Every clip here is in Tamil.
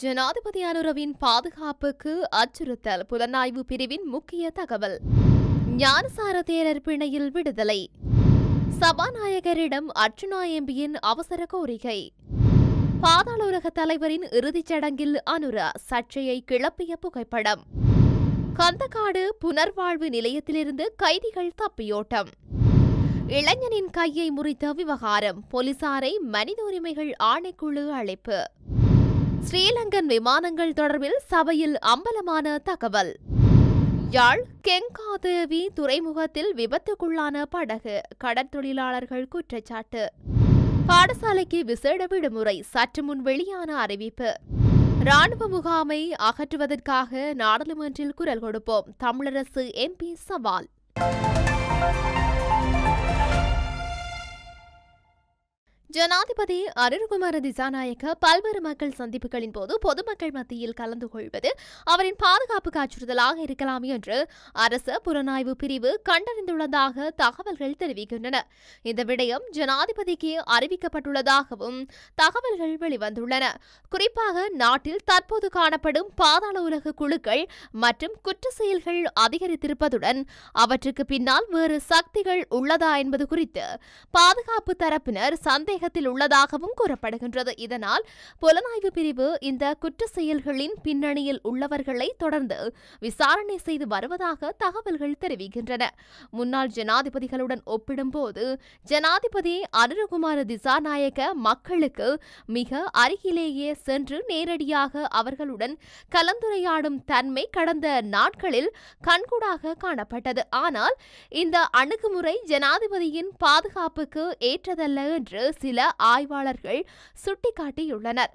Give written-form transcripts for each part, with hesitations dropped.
ஜனாதிபதி அனுரவின் பாதுகாப்புக்கு அச்சுறுத்தல். புலனாய்வு பிரிவின் முக்கிய தகவல். ஞானசார தேரர் பிணையில் விடுதலை. சபாநாயகரிடம் அர்ச்சுனா எம்பியின் அவசர கோரிக்கை. பாதாள உலக தலைவரின் இறுதிச் சடங்கில் அனுர சர்ச்சையை கிளப்பிய புகைப்படம். கந்தக்காடு புனர்வாழ்வு நிலையத்திலிருந்து கைதிகள் தப்பியோட்டம். இளைஞனின் கையை முறித்த விவகாரம். போலீசாரை மனித உரிமைகள் ஆணைக்குழு அழைப்பு. ஸ்ரீலங்கன் விமானங்கள் தொடர்பில் சபையில் அம்பலமான தகவல். யாழ் கெங்காதேவி துறைமுகத்தில் விபத்துக்குள்ளான படகு. கடற்தொழிலாளர்கள் குற்றச்சாட்டு. பாடசாலைக்கு விசேட விடுமுறை. சற்று முன் வெளியான அறிவிப்பு. ராணுவ முகாமை அகற்றுவதற்காக நாடாளுமன்றில் குரல் கொடுப்போம். தமிழரசு எம்பி சவால். ஜனாதிபதி அனுரகுமார திசாநாயக்க பல்வேறு மக்கள் சந்திப்புகளின் போது பொதுமக்கள் மத்தியில் கலந்து கொள்வது அவரின் பாதுகாப்புக்கு அச்சுறுத்தலாக இருக்கலாம் என்று அரச புலனாய்வு பிரிவு கண்டறிந்துள்ளதாக தகவல்கள் தெரிவிக்கின்றன. இந்த விடயம் ஜனாதிபதிக்கு அறிவிக்கப்பட்டுள்ளதாகவும் தகவல்கள் வெளிவந்துள்ளன. குறிப்பாக நாட்டில் தற்போது காணப்படும் பாதாள உலக குழுக்கள் மற்றும் குற்ற செயல்கள் அதிகரித்திருப்பதுடன் அவற்றுக்கு பின்னால் வேறு சக்திகள் உள்ளதா என்பது குறித்து பாதுகாப்பு தரப்பினர் சந்தேகத்தில் உள்ளதாகவும் கூறப்படுகின்றது. இதனால் புலனாய்வு பிரிவு இந்த குற்ற செயல்களின் பின்னணியில் உள்ளவர்களை தொடர்ந்து விசாரணை செய்து வருவதாக தகவல்கள் தெரிவிக்கின்றன. முன்னாள் ஜனாதிபதிகளுடன் ஒப்பிடும்போது ஜனாதிபதி அனுரகுமார திசாநாயக்க மக்களுக்கு மிக அருகிலேயே சென்று நேரடியாக அவர்களுடன் கலந்துரையாடும் தன்மை கடந்த நாட்களில் கண்கூடாக காணப்பட்டது. ஆனால் இந்த அணுகுமுறை ஜனாதிபதியின் பாதுகாப்புக்கு ஏற்றதல்ல என்று சில ஆய்வாளர்கள் சுட்டிக்காட்டியுள்ளனர்.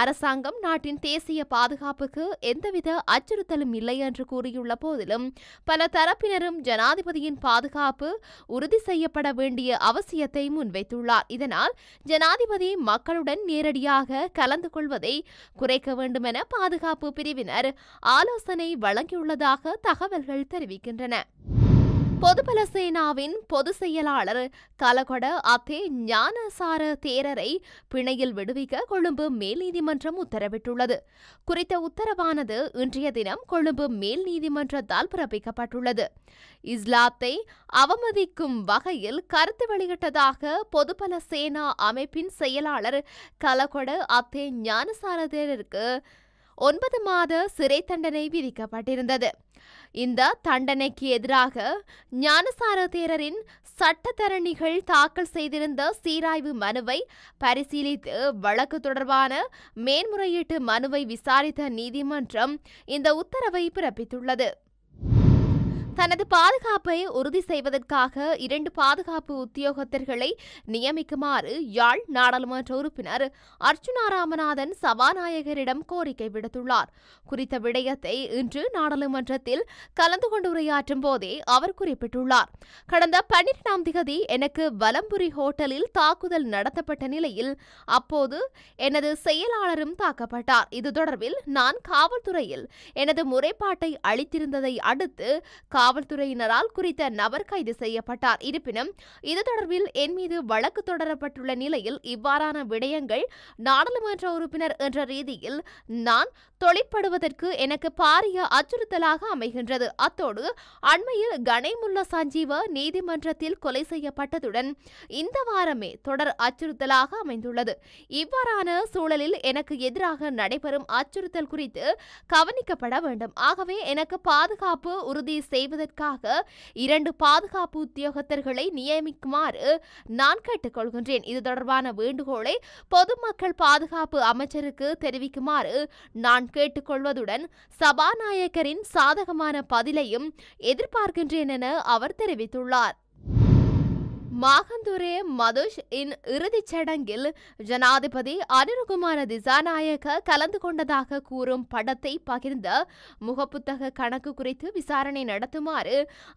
அரசாங்கம் நாட்டின் தேசிய பாதுகாப்புக்கு எந்தவித அச்சுறுத்தலும் இல்லை என்று கூறியுள்ள போதிலும் பல தரப்பினரும் ஜனாதிபதியின் பாதுகாப்பு உறுதி செய்யப்பட வேண்டிய அவசியத்தை முன்வைத்துள்ளார். இதனால் ஜனாதிபதி மக்களுடன் நேரடியாக கலந்து கொள்வதை குறைக்க வேண்டும் என பாதுகாப்பு பிரிவினர் ஆலோசனை வழங்கியுள்ளதாக தகவல்கள் தெரிவிக்கின்றன. பொதுபல சேனாவின் பொதுச் செயலாளர் கலகொட அத்தே ஞானசார தேரரை பிணையில் விடுவிக்க கொழும்பு மேல் நீதிமன்றம் உத்தரவிட்டுள்ளது. குறித்த உத்தரவானது இன்றைய தினம் கொழும்பு மேல் நீதிமன்றத்தால் பிறப்பிக்கப்பட்டுள்ளது. இஸ்லாத்தை அவமதிக்கும் வகையில் கருத்து வெளியிட்டதாக பொதுபல சேனா அமைப்பின் செயலாளர் கலகொட அத்தே ஞானசார தேரருக்கு 9 மாத சிறை தண்டனை விதிக்கப்பட்டிருந்தது. இந்த தண்டனைக்கு எதிராக ஞானசார தேரரின் சட்டத்தரணிகள் தாக்கல் செய்திருந்த சீராய்வு மனுவை பரிசீலித்து வழக்கு தொடர்பான மேன்முறையீட்டு மனுவை விசாரித்த நீதிமன்றம் இந்த உத்தரவை பிறப்பித்துள்ளது. தனது பாதுகாப்பை உறுதி செய்வதற்காக 2 பாதுகாப்பு உத்தியோகத்தர்களை நியமிக்குமாறு யாழ் நாடாளுமன்ற உறுப்பினர் அர்ச்சுனா ராமநாதன் சபாநாயகரிடம் கோரிக்கை விடுத்துள்ளார். குறித்த விடயத்தை இன்று நாடாளுமன்றத்தில் கலந்து கொண்டு உரையாற்றும் போதே அவர் குறிப்பிட்டுள்ளார். கடந்த 12ஆம் திகதி எனக்கு வலம்புரி ஹோட்டலில் தாக்குதல் நடத்தப்பட்ட நிலையில் அப்போது எனது செயலாளரும் தாக்கப்பட்டார். இது தொடர்பில் நான் காவல்துறையில் எனது முறைப்பாட்டை அளித்திருந்ததை அடுத்து காவல்துறையினரால் குறித்த நபர் கைது செய்யப்பட்டார். இருப்பினும் இது தொடர்பில் என் மீது வழக்கு தொடரப்பட்டுள்ள நிலையில் இவ்வாறான விடயங்கள் நாடாளுமன்ற உறுப்பினர் என்ற ரீதியில் நான் தொழிற்படுவதற்கு எனக்கு பாரிய அச்சுறுத்தலாக அமைகின்றது. அத்தோடு அண்மையில் கணேமுல்ல சஞ்சீவ நீதிமன்றத்தில் கொலை செய்யப்பட்டதுடன் இந்த வாரமே தொடர் அச்சுறுத்தலாக அமைந்துள்ளது. இவ்வாறான சூழலில் எனக்கு எதிராக நடைபெறும் அச்சுறுத்தல் குறித்து கவனிக்கப்பட வேண்டும். ஆகவே எனக்கு பாதுகாப்பு உறுதி செய்வதற்காக 2 பாதுகாப்பு உத்தியோகத்தர்களை நியமிக்குமாறு நான் கேட்டுக்கொள்கின்றேன். இது தொடர்பான வேண்டுகோளை பொதுமக்கள் பாதுகாப்பு அமைச்சருக்கு தெரிவிக்குமாறு நான் கேட்டுக்கொள்வதுடன் சபாநாயகரின் சாதகமான பதிலையும் எதிர்பார்க்கின்றேன் என அவர் தெரிவித்துள்ளார். மாகந்துரே மதுஷ் இன் இறுதிச் சடங்கில் ஜனாதிபதி அனுரகுமார திசாநாயக்க கலந்து கொண்டதாக கூறும் படத்தை பகிர்ந்த முகப்புத்தக கணக்கு குறித்து விசாரணை நடத்துமாறு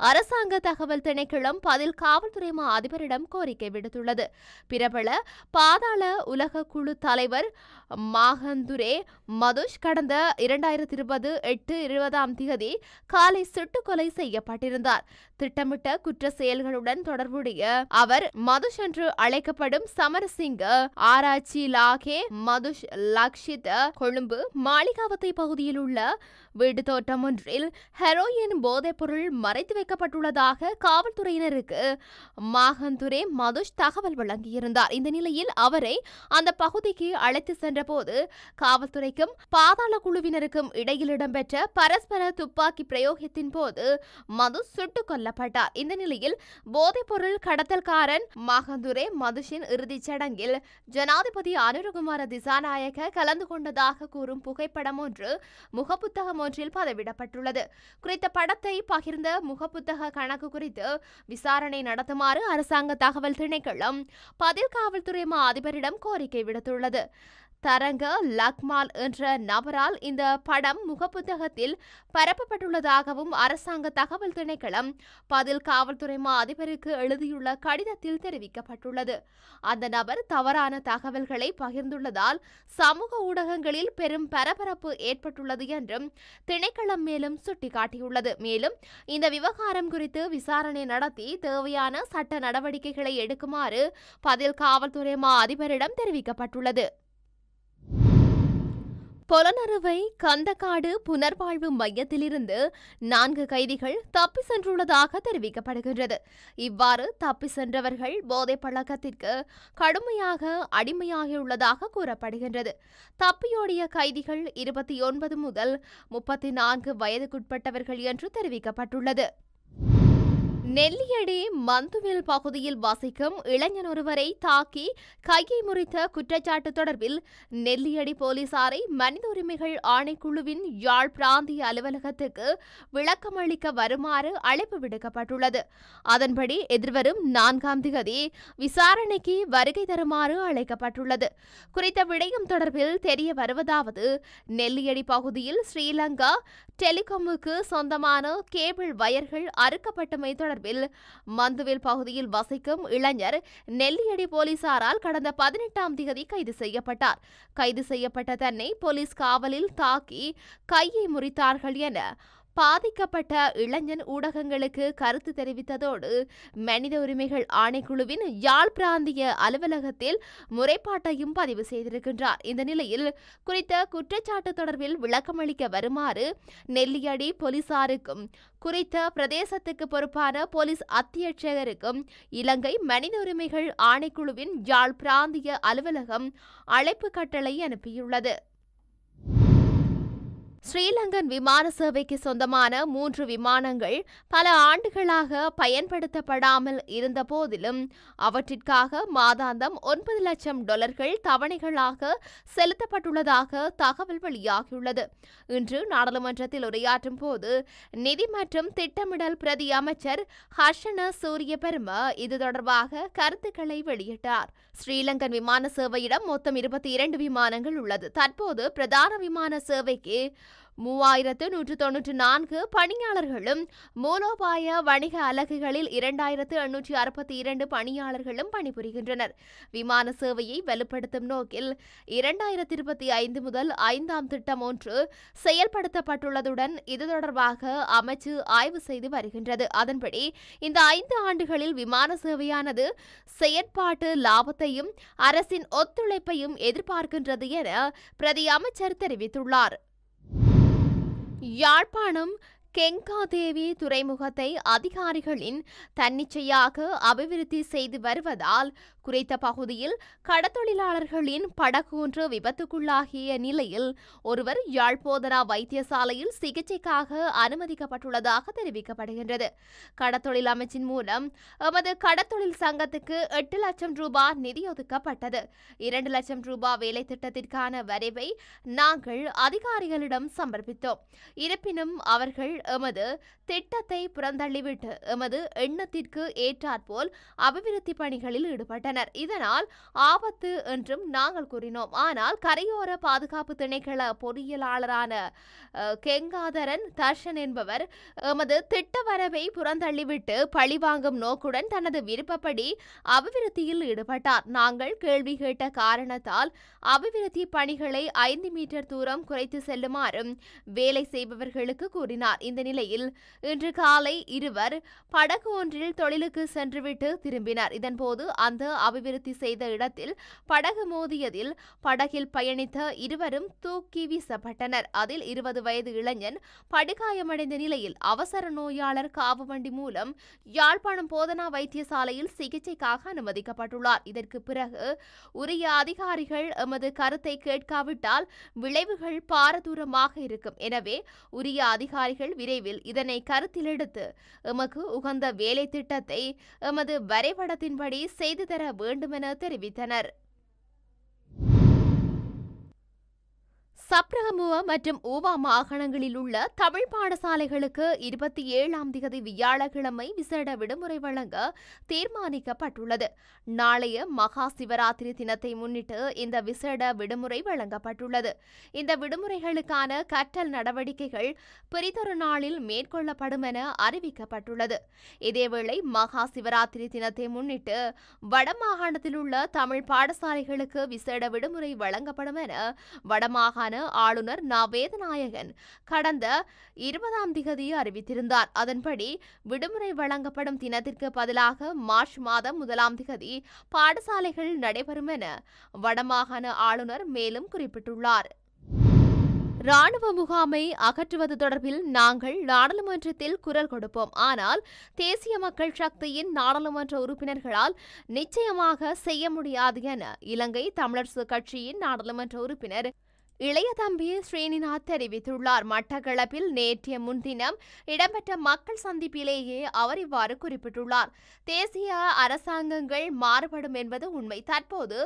அரசாங்க தகவல் திணைக்களம் பதில் காவல்துறை மா அதிபரிடம் கோரிக்கை விடுத்துள்ளது. பிரபல பாதாள உலக குழு தலைவர் மாகந்துரே மதுஷ் கடந்த 2020 8/20ஆம் திகதி காலை சுட்டுக்கொலை செய்யப்பட்டிருந்தார். திட்டமிட்ட குற்ற செயல்களுடன் தொடர்புடைய அவர் மதுஷ் என்று அழைக்கப்படும் சமரசிங்க ஆராய்ச்சி லாகே மதுஷ் லக்ஷித் கொழும்பு மாளிகாவத்தை பகுதியில் உள்ள வீட்டு தோட்டம் ஒன்றில் ஹெரோயின் போதைப்பொருள் மறைத்து வைக்கப்பட்டுள்ளதாக காவல்துறையினருக்கு மாகந்துரே மதுஷ் தகவல் வழங்கியிருந்தார். இந்த நிலையில் அவரை அந்த பகுதிக்கு அழைத்து சென்றபோது காவல்துறைக்கும் பாதாள குழுவினருக்கும் இடையில் இடம்பெற்ற பரஸ்பர துப்பாக்கி பிரயோகத்தின் போது மது சுட்டுக் கொல்லப்பட்டார். இந்த நிலையில் போதைப்பொருள் கடத்தல்காரன் மாகந்துரே மதுஷின் இறுதிச் சடங்கில் ஜனாதிபதி அனுரகுமார திசாநாயக்க கலந்து கொண்டதாக கூறும் புகைப்படம் ஒன்று முகப்புத்தகம் ஒன்றில் பதிவிடப்பட்டுள்ளது. குறித்த படத்தை பகிர்ந்த முகப்புத்தக கணக்கு குறித்து விசாரணை நடத்துமாறு அரசாங்க தகவல் திணைக்களம் பதில் காவல்துறை மா அதிபரிடம் கோரிக்கை விடுத்துள்ளது. தரங்க லக்மால் என்ற நபரால் இந்த படம் முகப்புத்தகத்தில் பரப்பப்பட்டுள்ளதாகவும் அரசாங்க தகவல் திணைக்களம் பதில் காவல்துறை மா அதிபருக்கு எழுதியுள்ள கடிதத்தில் தெரிவிக்கப்பட்டுள்ளது. அந்த நபர் தவறான தகவல்களை பகிர்ந்துள்ளதால் சமூக ஊடகங்களில் பெரும் பரபரப்பு ஏற்பட்டுள்ளது என்றும் திணைக்களம் மேலும் சுட்டிக்காட்டியுள்ளது. மேலும் இந்த விவகாரம் குறித்து விசாரணை நடத்தி தேவையான சட்ட நடவடிக்கைகளை எடுக்குமாறு பதில் காவல்துறை மா அதிபரிடம் தெரிவிக்கப்பட்டுள்ளது. பொலனறுவை கந்தக்காடு புனர்வாழ்வு மையத்திலிருந்து 4 கைதிகள் தப்பி சென்றுள்ளதாக தெரிவிக்கப்படுகின்றது. இவ்வாறு தப்பி சென்றவர்கள் போதை பழக்கத்திற்கு கடுமையாக அடிமையாகியுள்ளதாக கூறப்படுகின்றது. தப்பியோடிய கைதிகள் 29 முதல் 34 வயதுக்குட்பட்டவர்கள் என்று தெரிவிக்கப்பட்டுள்ளது. நெல்லியடி மந்துவில் பகுதியில் வசிக்கும் இளைஞன் ஒருவரை தாக்கி கையை முறித்த குற்றச்சாட்டு தொடர்பில் நெல்லியடி போலீசாரை மனித உரிமைகள் ஆணைக்குழுவின் யாழ் பிராந்திய அலுவலகத்துக்கு விளக்கமளிக்க வருமாறு அழைப்பு விடுக்கப்பட்டுள்ளது. அதன்படி எதிர்வரும் 4ஆம் திகதி விசாரணைக்கு வருகை தருமாறு அழைக்கப்பட்டுள்ளது. குறித்த விடயம் தொடர்பில் தெரிய வருவதாவது, நெல்லியடி பகுதியில் ஸ்ரீலங்கா டெலிகாமுக்கு சொந்தமான கேபிள் வயர்கள் அறுக்கப்பட்டமை தொடர்பில் மந்துவில் பகுதியில் வசிக்கும் இளைஞர் நெல்லியடி போலீசாரால் கடந்த 18ஆம் திகதி கைது செய்யப்பட்டார். கைது செய்யப்பட்ட தன்னை போலீஸ் காவலில் தாக்கி கையை முறித்தார்கள் என பாதிக்கப்பட்ட இளைஞன் ஊடகங்களுக்கு கருத்து தெரிவித்ததோடு மனித உரிமைகள் ஆணைக்குழுவின் யாழ் பிராந்திய அலுவலகத்தில் முறைப்பாட்டையும் பதிவு செய்திருக்கின்றார். இந்த நிலையில் குறித்த குற்றச்சாட்டு தொடர்பில் விளக்கமளிக்க வருமாறு நெல்லியடி போலீசாருக்கும் குறித்த பிரதேசத்துக்கு பொறுப்பான போலீஸ் அத்தியட்சகருக்கும் இலங்கை மனித உரிமைகள் ஆணைக்குழுவின் யாழ் பிராந்திய அலுவலகம் அழைப்பு கட்டளை அனுப்பியுள்ளது. ஸ்ரீலங்கன் விமான சேவைக்கு சொந்தமான 3 விமானங்கள் பல ஆண்டுகளாக பயன்படுத்தப்படாமல் இருந்த போதிலும் அவற்றிற்காக மாதாந்தம் $9 லட்சம் தவணைகளாக செலுத்தப்பட்டுள்ளதாக தகவல் வெளியாகியுள்ளது. இன்று நாடாளுமன்றத்தில் உரையாற்றும் போது நிதி மற்றும் திட்டமிடல் பிரதி அமைச்சர் ஹர்ஷன சூரியபெரும இது தொடர்பாக கருத்துக்களை வெளியிட்டார். ஸ்ரீலங்கன் விமான சேவையிடம் மொத்தம் 22 விமானங்கள் உள்ளது. தற்போது பிரதான விமான சேவைக்கு 3194 பணியாளர்களும் மூலோபாய வணிக அலகுகளில் 2862 பணியாளர்களும் பணிபுரிகின்றனர். விமான சேவையை வலுப்படுத்தும் நோக்கில் 2025 முதல் 5ஆம் திட்டம் ஒன்று செயல்படுத்தப்பட்டுள்ளதுடன் இது தொடர்பாக அமைச்சு ஆய்வு செய்து வருகின்றது. அதன்படி இந்த 5 ஆண்டுகளில் விமான சேவையானது செயற்பாட்டு லாபத்தையும் அரசின் ஒத்துழைப்பையும் எதிர்பார்க்கின்றது என பிரதி அமைச்சர் தெரிவித்துள்ளார். யாழ்ப்பாணம் கெங்காதேவி துறைமுகத்தை அதிகாரிகளின் தன்னிச்சையாக அபிவிருத்தி செய்து வருவதால் குறித்த பகுதியில் கடத்தொழிலாளர்களின் படகு ஒன்று விபத்துக்குள்ளாகிய நிலையில் ஒருவர் யாழ்ப்போதனா வைத்தியசாலையில் சிகிச்சைக்காக அனுமதிக்கப்பட்டுள்ளதாக தெரிவிக்கப்படுகின்றது. கடத்தொழில் அமைச்சின் மூலம் எமது கடத்தொழில் சங்கத்துக்கு 8 லட்சம் ரூபாய் நிதி ஒதுக்கப்பட்டது. 2 லட்சம் ரூபாய் வேலை திட்டத்திற்கான வரைவை நாங்கள் அதிகாரிகளிடம் சமர்ப்பித்தோம். இருப்பினும் அவர்கள் எமது திட்டத்தை புறந்தள்ளிவிட்டு எமது எண்ணத்திற்கு ஏற்றாற்போல் அபிவிருத்தி பணிகளில் ஈடுபட்டனர். இதனால் ஆபத்து என்றும் நாங்கள் கூறினோம். ஆனால் கரையோர பாதுகாப்பு திணைக்கள பொறியியலாளரான கெங்காதரன் தர்ஷன் என்பவர் எமது திட்ட வரவை புறந்தள்ளிவிட்டு பழிவாங்கும் நோக்குடன் தனது விருப்பப்படி அபிவிருத்தியில் ஈடுபட்டார். நாங்கள் கேள்வி கேட்ட காரணத்தால் அபிவிருத்தி பணிகளை 5 மீட்டர் தூரம் குறைத்து செல்லுமாறும் வேலை செய்பவர்களுக்கு கூறினார். அமைந்த நிலையில் இன்று காலை இருவர் படகு ஒன்றில் தொழிலுக்கு சென்றுவிட்டு திரும்பினர். இதன்போது அந்த அபிவிருத்தி செய்த இடத்தில் படகு மோதியதில் படகில் பயணித்த இருவரும் தூக்கி வீசப்பட்டனர். அதில் 20 வயது இளைஞன் படுகாயமடைந்த நிலையில் அவசர நோயாளர் காவு வண்டி மூலம் யாழ்ப்பாணம் போதனா வைத்தியசாலையில் சிகிச்சைக்காக அனுமதிக்கப்பட்டுள்ளார். இதற்கு பிறகு உரிய அதிகாரிகள் எமது கருத்தை கேட்காவிட்டால் விளைவுகள் பாரதூரமாக இருக்கும். எனவே உரிய அதிகாரிகள் விரைவில் இதனை கருத்தில் எடுத்து எமக்கு உகந்த வேலை திட்டத்தை எமது வரைபடத்தின்படி செய்து தர வேண்டுமென தெரிவித்தனர். சப்ரகமுவ மற்றும் ஊவா மாகாணங்களில் உள்ள தமிழ் பாடசாலைகளுக்கு 27ஆம் திகதி வியாழக்கிழமை விசேட விடுமுறை வழங்க தீர்மானிக்கப்பட்டுள்ளது. நாளைய மகா சிவராத்திரி தினத்தை முன்னிட்டு இந்த விசேட விடுமுறை வழங்கப்பட்டுள்ளது. இந்த விடுமுறைகளுக்கான கற்றல் நடவடிக்கைகள் பிறிதொரு நாளில் மேற்கொள்ளப்படும் என அறிவிக்கப்பட்டுள்ளது. இதேவேளை மகா சிவராத்திரி தினத்தை முன்னிட்டு வடமாகாணத்தில் உள்ள தமிழ் பாடசாலைகளுக்கு விசேட விடுமுறை வழங்கப்படும் என வடமாகாண ஆளுநர் ந. வேதநாயகன் கடந்த 20ஆம் திகதி அறிவித்திருந்தார். அதன்படி விடுமுறை வழங்கப்படும் தினத்திற்கு பதிலாக மார்ச் மாதம் 1ஆம் திகதி பாடசாலைகள் நடைபெறும் என வடமாகாண ஆளுநர் மேலும் குறிப்பிட்டுள்ளார். ராணுவ முகாமை அகற்றுவது தொடர்பில் நாங்கள் நாடாளுமன்றத்தில் குரல் கொடுப்போம். ஆனால் தேசிய மக்கள் சக்தியின் நாடாளுமன்ற உறுப்பினர்களால் நிச்சயமாக செய்ய முடியாது என இலங்கை தமிழரசு கட்சியின் நாடாளுமன்ற உறுப்பினர் இளைய தம்பி ஸ்ரீனிநாத் தெரிவித்துள்ளார். மட்டக்களப்பில் நேற்றைய முன்தினம் இடம்பெற்ற மக்கள் சந்திப்பிலேயே அவர் இவ்வாறு குறிப்பிட்டுள்ளார். தேசிய அரசாங்கங்கள் மாறுபடும் என்பது உண்மை. தற்போது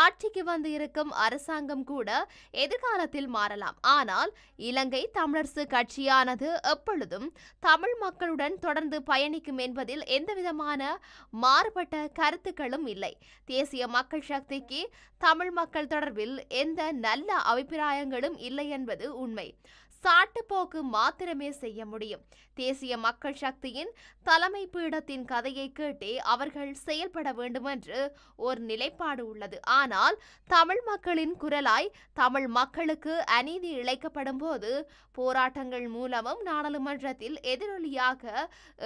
ஆட்சிக்கு வந்து இருக்கும் அரசாங்கம் கூட எதிர்காலத்தில் மாறலாம். ஆனால் இலங்கை தமிழரசு கட்சியானது எப்பொழுதும் தமிழ் மக்களுடன் தொடர்ந்து பயணிக்கும் என்பதில் எந்தவிதமான மாறுபட்ட கருத்துக்களும் இல்லை. தேசிய மக்கள் சக்திக்கு தமிழ் மக்கள் தொடர்பில் எந்த நல்ல அபிப்பிராயங்களும் இல்லை என்பது உண்மை. சாட்டுப்போக்கு மாத்திரமே செய்ய முடியும். தேசிய மக்கள் சக்தியின் தலைமை பீடத்தின் கதையை கேட்டே அவர்கள் செயல்பட வேண்டும் என்று ஒரு நிலைப்பாடு உள்ளது. ஆனால் தமிழ் மக்களின் குரலாய் தமிழ் மக்களுக்கு அநீதி இழைக்கப்படும் போது போராட்டங்கள் மூலமும் நாடாளுமன்றத்தில் எதிரொலியாக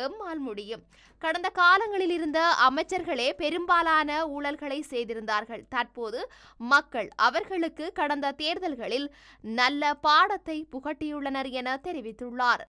எம்மால் முடியும். கடந்த காலங்களில் இருந்த அமைச்சர்களே பெரும்பாலான ஊழல்களை செய்திருந்தார்கள். தற்போது மக்கள் அவர்களுக்கு கடந்த தேர்தல்களில் நல்ல பாடத்தை புகட்டியுள்ளனர் என தெரிவித்துள்ளார்.